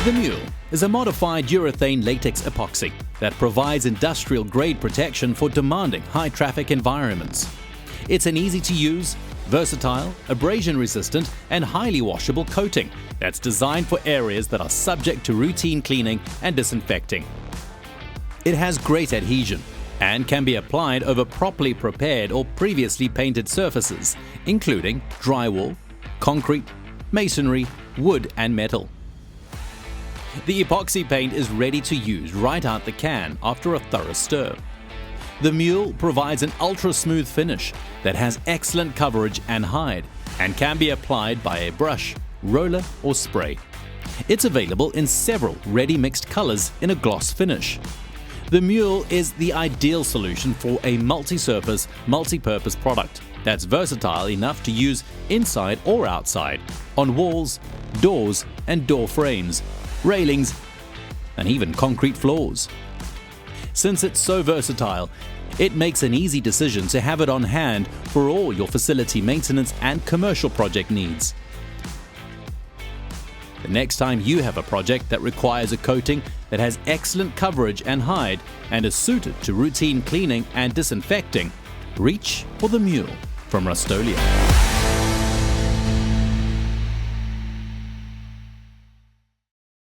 TheMule is a modified urethane latex epoxy that provides industrial-grade protection for demanding high-traffic environments. It's an easy-to-use, versatile, abrasion-resistant and highly washable coating that's designed for areas that are subject to routine cleaning and disinfecting. It has great adhesion and can be applied over properly prepared or previously painted surfaces, including drywall, concrete, masonry, wood and metal. The epoxy paint is ready to use right out the can after a thorough stir. TheMule provides an ultra-smooth finish that has excellent coverage and hide and can be applied by a brush, roller or spray. It's available in several ready-mixed colors in a gloss finish. TheMule is the ideal solution for a multi-surface, multi-purpose product that's versatile enough to use inside or outside, on walls, doors and door frames, railings, and even concrete floors. Since it's so versatile, it makes an easy decision to have it on hand for all your facility maintenance and commercial project needs. The next time you have a project that requires a coating that has excellent coverage and hide and is suited to routine cleaning and disinfecting, reach for TheMule from Rust-Oleum.